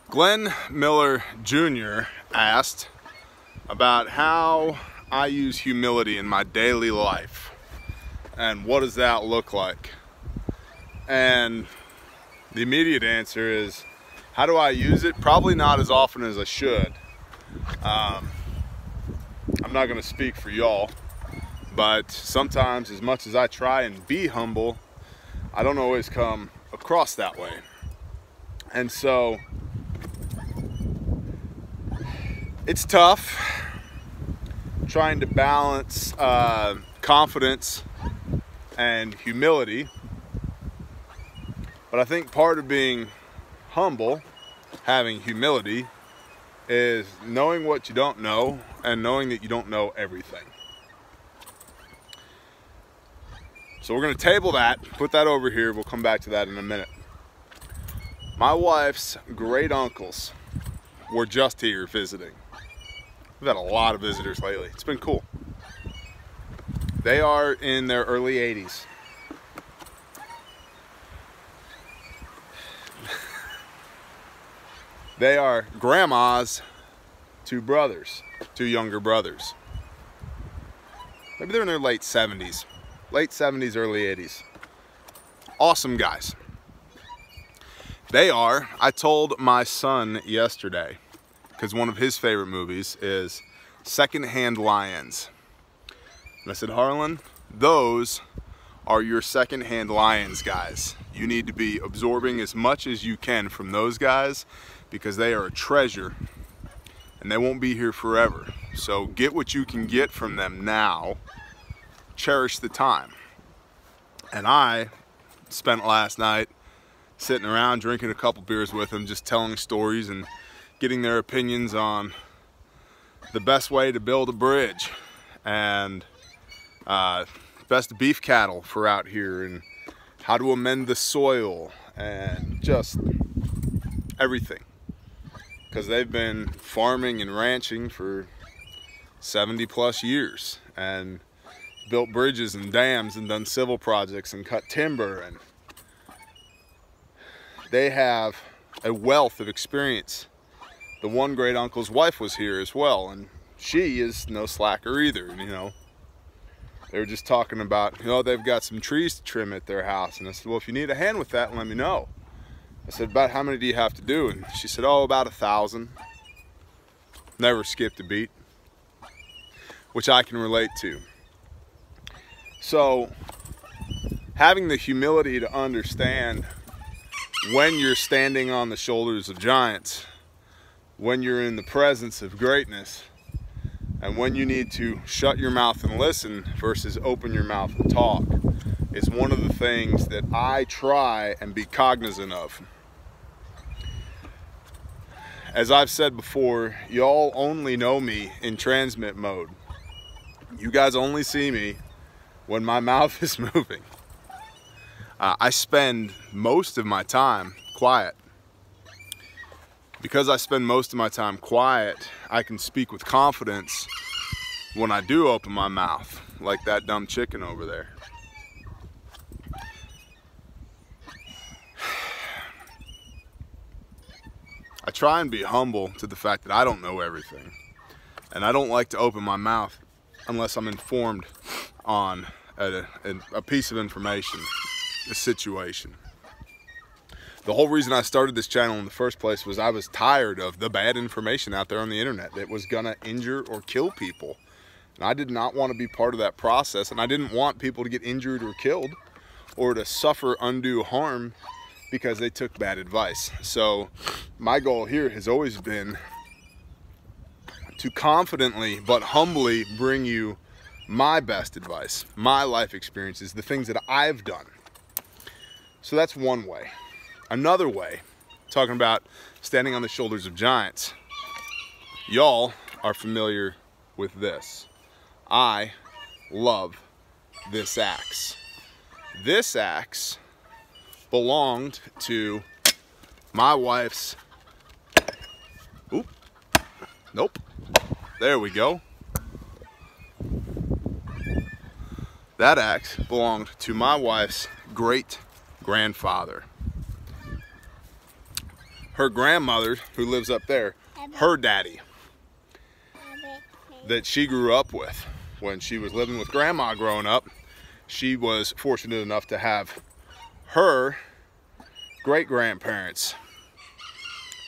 Glenn Miller Jr. asked about how I use humility in my daily life and what does that look like. And the immediate answer is, how do I use it? Probably not as often as I should. I'm not going to speak for y'all, but sometimes, as much as I try and be humble, I don't always come across that way. And so it's tough trying to balance confidence and humility. But I think part of being humble, having humility, is knowing what you don't know and knowing that you don't know everything. So we're going to table that, put that over here. We'll come back to that in a minute. My wife's great uncles were just here visiting. We've had a lot of visitors lately. It's been cool. They are in their early 80s. They are grandma's two younger brothers. Maybe they're in their late 70s. Late 70s, early 80s. Awesome guys. They are, I told my son yesterday, because one of his favorite movies is Secondhand Lions. And I said, Harlan, those are your secondhand lions, guys. You need to be absorbing as much as you can from those guys because they are a treasure and they won't be here forever. So get what you can get from them now. Cherish the time. And I spent last night sitting around drinking a couple beers with them, just telling stories and getting their opinions on the best way to build a bridge and best beef cattle for out here and how to amend the soil and just everything. Because they've been farming and ranching for 70 plus years and built bridges and dams and done civil projects and cut timber, and they have a wealth of experience. The one great uncle's wife was here as well, and she is no slacker either. You know, they were just talking about, you know, they've got some trees to trim at their house, and I said, well, if you need a hand with that, let me know. I said, about how many do you have to do? And she said, oh, about 1,000. Never skipped a beat, which I can relate to. So having the humility to understand when you're standing on the shoulders of giants, when you're in the presence of greatness, and when you need to shut your mouth and listen versus open your mouth and talk is one of the things that I try and be cognizant of. As I've said before, y'all only know me in transmit mode. You guys only see me when my mouth is moving. I spend most of my time quiet. Because I spend most of my time quiet, I can speak with confidence when I do open my mouth, like that dumb chicken over there. I try and be humble to the fact that I don't know everything. And I don't like to open my mouth unless I'm informed on a piece of information, a situation. The whole reason I started this channel in the first place was I was tired of the bad information out there on the internet that was gonna injure or kill people. And I did not want to be part of that process, and I didn't want people to get injured or killed or to suffer undue harm because they took bad advice. So my goal here has always been to confidently but humbly bring you my best advice, my life experiences, the things that I've done. So that's one way. Another way, talking about standing on the shoulders of giants, y'all are familiar with this. I love this axe. This axe belonged to my wife's, nope, there we go. That axe belonged to my wife's great grandfather. her grandmother, who lives up there, her daddy, that she grew up with. When she was living with grandma growing up, she was fortunate enough to have her great-grandparents,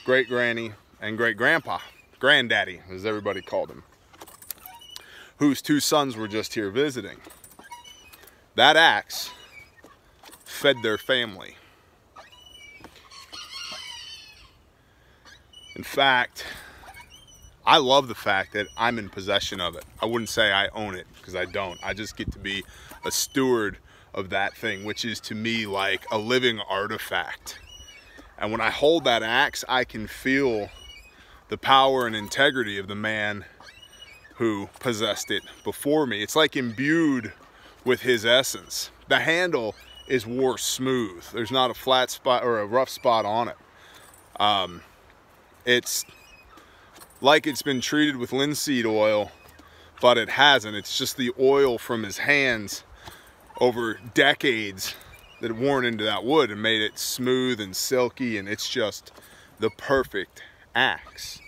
great-granny and great-grandpa, granddaddy, as everybody called him, whose 2 sons were just here visiting. That axe fed their family. In fact, I love the fact that I'm in possession of it. I wouldn't say I own it, because I don't. I just get to be a steward of that thing, which is to me like a living artifact. And when I hold that axe, I can feel the power and integrity of the man who possessed it before me. It's like imbued with his essence. The handle is wore smooth. There's not a flat spot or a rough spot on it. It's like it's been treated with linseed oil, but it hasn't. It's just the oil from his hands over decades that worn into that wood and made it smooth and silky, and it's just the perfect axe.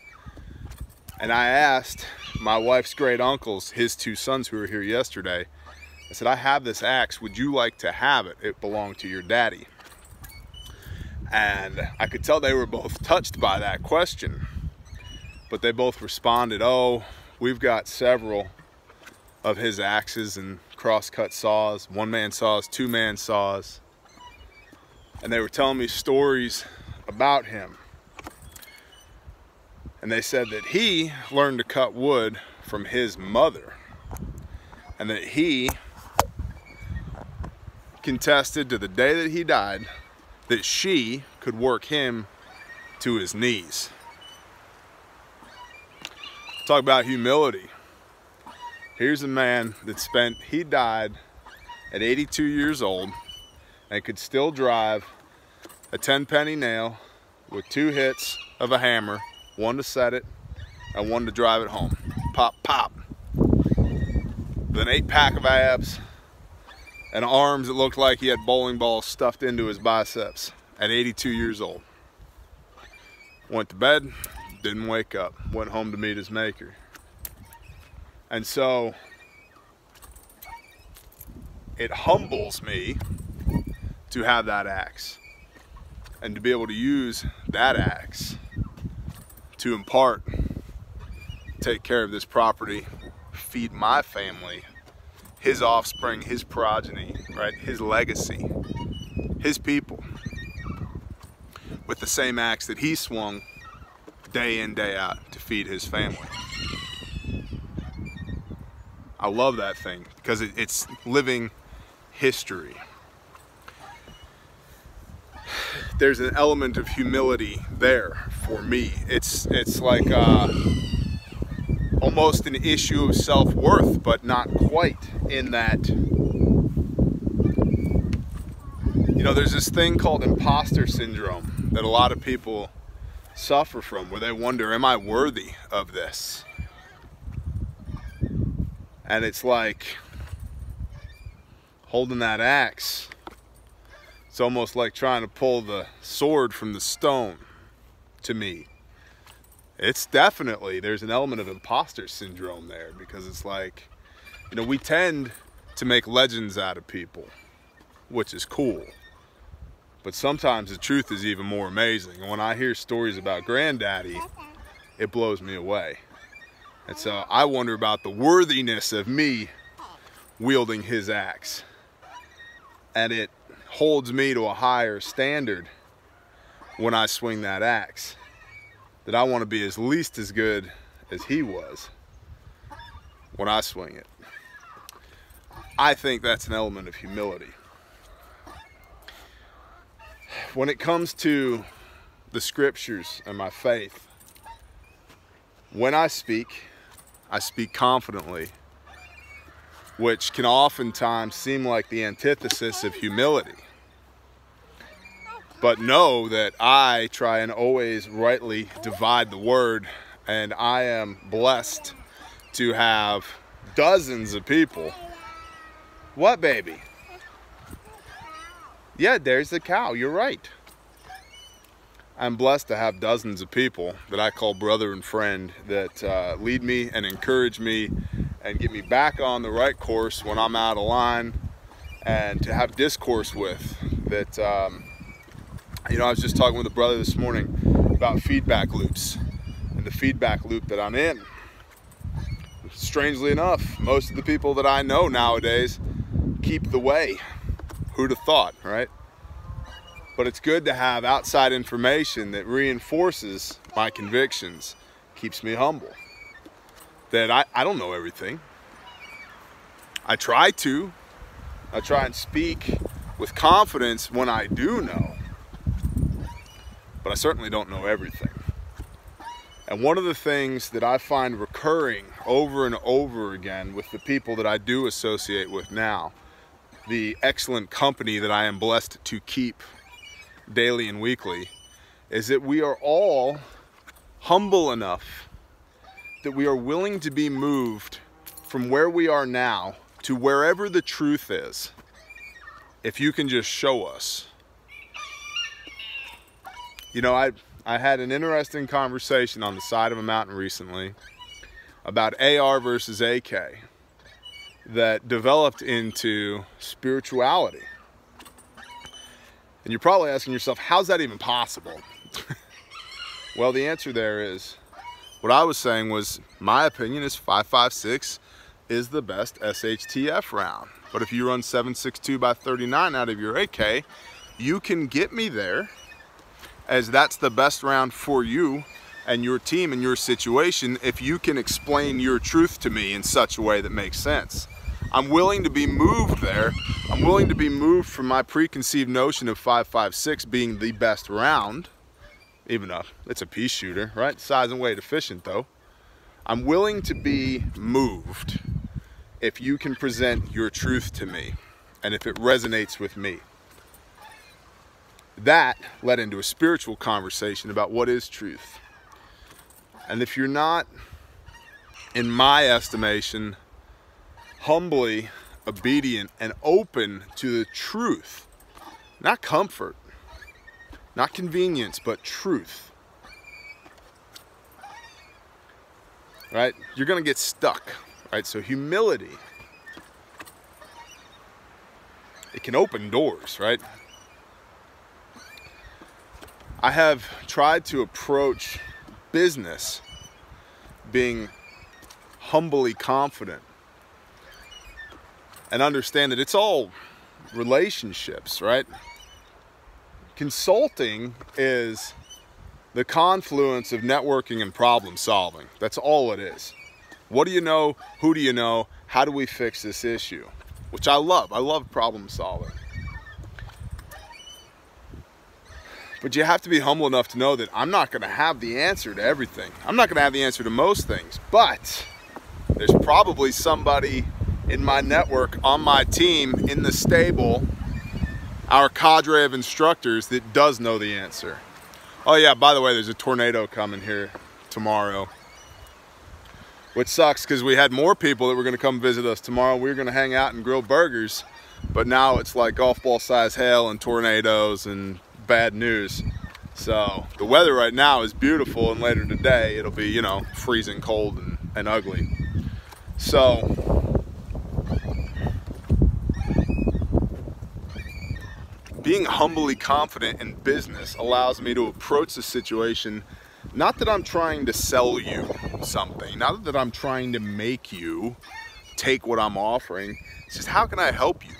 And I asked my wife's great uncles, his 2 sons who were here yesterday, I said, I have this axe, would you like to have it? It belonged to your daddy. And I could tell they were both touched by that question. But they both responded, oh, we've got several of his axes and crosscut saws, 1-man saws, 2-man saws. And they were telling me stories about him. And they said that he learned to cut wood from his mother. And that he contested to the day that he died that she could work him to his knees. Talk about humility. Here's a man that he died at 82 years old and could still drive a 10-penny nail with 2 hits of a hammer, 1 to set it and 1 to drive it home. Pop, pop. With an 8-pack of abs and arms that looked like he had bowling balls stuffed into his biceps at 82 years old. Went to bed, didn't wake up, went home to meet his maker. And so it humbles me to have that axe and to be able to use that axe to impart, take care of this property, feed my family, his offspring, his progeny, right? His legacy, his people, with the same axe that he swung day in, day out to feed his family. I love that thing because it's living history. There's an element of humility there for me. It's like almost an issue of self-worth, but not quite, in that, you know, there's this thing called imposter syndrome that a lot of people suffer from, where they wonder, am I worthy of this? And it's like holding that axe. It's almost like trying to pull the sword from the stone to me. It's definitely, there's an element of imposter syndrome there, because it's like, you know, we tend to make legends out of people, which is cool. But sometimes the truth is even more amazing. And when I hear stories about Granddaddy, it blows me away. And so I wonder about the worthiness of me wielding his axe. And it holds me to a higher standard when I swing that axe, that I want to be at least as good as he was when I swing it. I think that's an element of humility. When it comes to the scriptures and my faith, when I speak confidently, which can oftentimes seem like the antithesis of humility. But know that I try and always rightly divide the word, and I am blessed to have dozens of people. What, baby? Yeah, there's the cow, you're right. I'm blessed to have dozens of people that I call brother and friend that lead me and encourage me and get me back on the right course when I'm out of line, and to have discourse with that. You know, I was just talking with a brother this morning about feedback loops and the feedback loop that I'm in. Strangely enough, most of the people that I know nowadays keep the way. Who'd have thought, right? But it's good to have outside information that reinforces my convictions, keeps me humble. That I don't know everything. I try and speak with confidence when I do know. But I certainly don't know everything. And one of the things that I find recurring over and over again with the people that I do associate with now, the excellent company that I am blessed to keep daily and weekly, is that we are all humble enough that we are willing to be moved from where we are now to wherever the truth is, if you can just show us. You know, I had an interesting conversation on the side of a mountain recently about AR versus AK that developed into spirituality. And you're probably asking yourself, how's that even possible? Well, the answer there is, what I was saying was, my opinion is 5.56 is the best SHTF round. But if you run 7.62 by 39 out of your AK, you can get me there, as that's the best round for you and your team and your situation if you can explain your truth to me in such a way that makes sense. I'm willing to be moved there. I'm willing to be moved from my preconceived notion of 5.56 being the best round, even though it's a pea shooter, right? Size and weight efficient though. I'm willing to be moved if you can present your truth to me and if it resonates with me. That led into a spiritual conversation about what is truth. And if you're not, in my estimation, humbly obedient and open to the truth, not comfort, not convenience, but truth, right? You're going to get stuck, right? So humility, it can open doors, right? I have tried to approach business being humbly confident and understand that it's all relationships, right? Consulting is the confluence of networking and problem solving. That's all it is. What do you know? Who do you know? How do we fix this issue? Which I love. I love problem solving. But you have to be humble enough to know that I'm not going to have the answer to everything. I'm not going to have the answer to most things. But there's probably somebody in my network, on my team, in the stable, our cadre of instructors that does know the answer. Oh yeah, by the way, there's a tornado coming here tomorrow. Which sucks because we had more people that were going to come visit us tomorrow. We were going to hang out and grill burgers. But now it's like golf ball size hail and tornadoes and bad news. So the weather right now is beautiful, and later today it'll be, you know, freezing cold and ugly. So being humbly confident in business allows me to approach the situation, not that I'm trying to sell you something, not that I'm trying to make you take what I'm offering. It's just, how can I help you?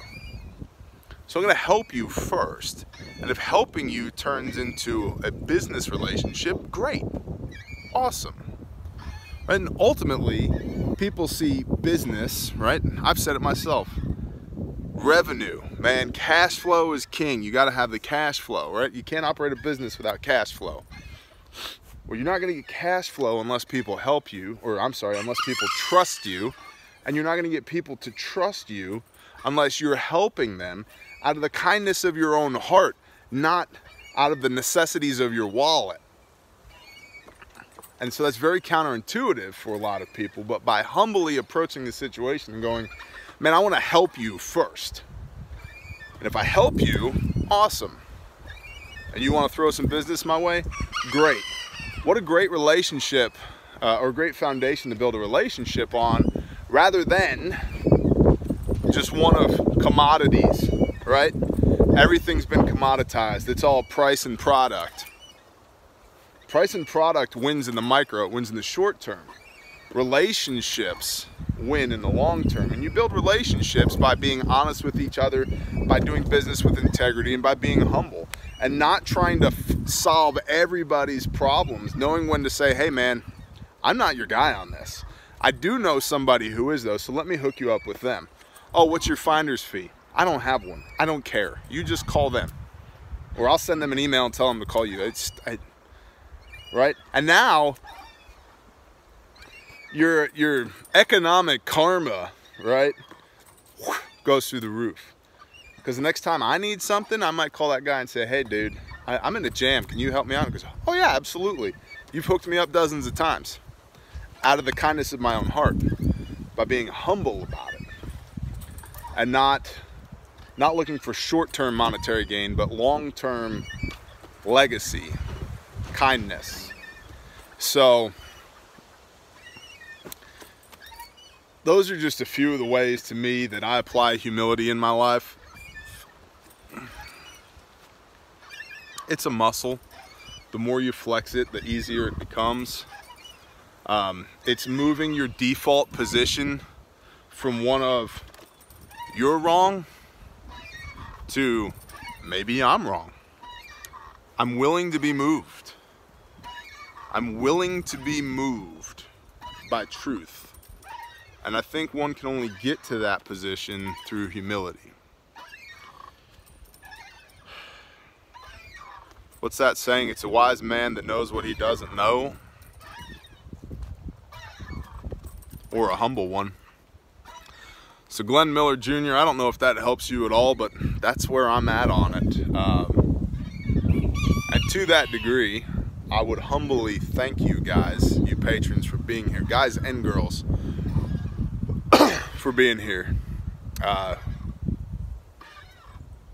So I'm going to help you first. And if helping you turns into a business relationship, great. Awesome. And ultimately, people see business, right? I've said it myself. Revenue, man, cash flow is king. You got to have the cash flow, right? You can't operate a business without cash flow. Well, you're not going to get cash flow unless people help you, or I'm sorry, unless people trust you. And you're not going to get people to trust you unless you're helping them out of the kindness of your own heart, not out of the necessities of your wallet. And so that's very counterintuitive for a lot of people, but by humbly approaching the situation and going, man, I want to help you first. And if I help you, awesome. and you want to throw some business my way, great. What a great relationship or great foundation to build a relationship on, rather than just one of commodities, right? Everything's been commoditized. It's all price and product. Price and product wins in the micro, it wins in the short term. Relationships win in the long term. And you build relationships by being honest with each other, by doing business with integrity, and by being humble. And not trying to solve everybody's problems, knowing when to say, hey man, I'm not your guy on this. I do know somebody who is though, so let me hook you up with them. Oh, what's your finder's fee? I don't have one. I don't care. You just call them. Or I'll send them an email and tell them to call you. Right? And now, your economic karma, right, goes through the roof. Because the next time I need something, I might call that guy and say, hey dude, I'm in a jam. Can you help me out? He goes, oh yeah, absolutely. You've hooked me up dozens of times. Out of the kindness of my own heart. By being humble about it. And not looking for short-term monetary gain, but long-term legacy, kindness. So, those are just a few of the ways to me that I apply humility in my life. It's a muscle. The more you flex it, the easier it becomes. It's moving your default position from one of you're wrong to maybe I'm wrong. I'm willing to be moved. I'm willing to be moved by truth. And I think one can only get to that position through humility. What's that saying? It's a wise man that knows what he doesn't know. Or a humble one. So Glenn Miller Jr., I don't know if that helps you at all, but that's where I'm at on it. And to that degree, I would humbly thank you guys, you patrons, for being here. Guys and girls, for being here.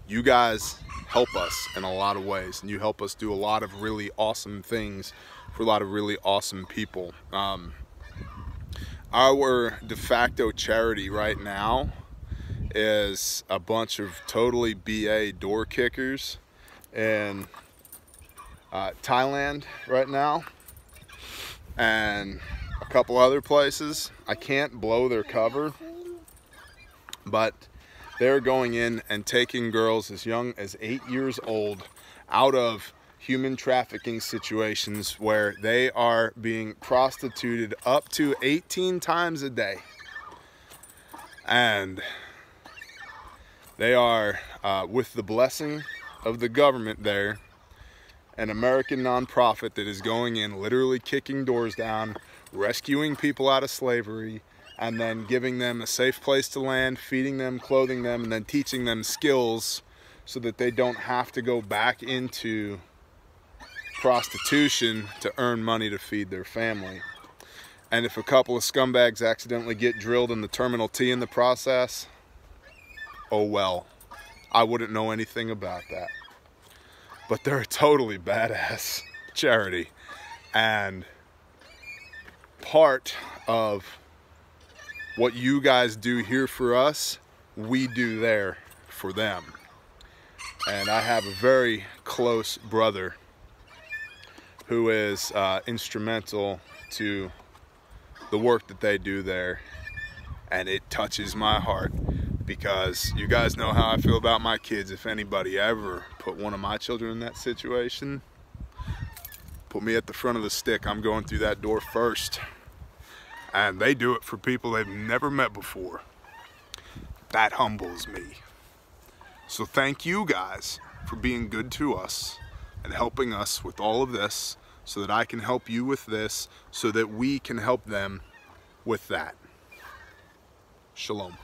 You guys help us in a lot of ways, and you help us do a lot of really awesome things for a lot of really awesome people. Our de facto charity right now is a bunch of totally BA door kickers in Thailand right now, and a couple other places. I can't blow their cover, but they're going in and taking girls as young as 8 years old out of human trafficking situations where they are being prostituted up to 18 times a day. And they are, with the blessing of the government there, an American nonprofit that is going in, literally kicking doors down, rescuing people out of slavery, and then giving them a safe place to land, feeding them, clothing them, and then teaching them skills so that they don't have to go back into prostitution to earn money to feed their family. And if a couple of scumbags accidentally get drilled in the terminal T in the process, oh well, I wouldn't know anything about that. But they're a totally badass charity, and part of what you guys do here for us, we do there for them. And I have a very close brother who is instrumental to the work that they do there, and it touches my heart, because you guys know how I feel about my kids. If anybody ever put one of my children in that situation, put me at the front of the stick. I'm going through that door first. And they do it for people they've never met before. That humbles me. So thank you guys for being good to us and helping us with all of this, so that I can help you with this, so that we can help them with that. Shalom.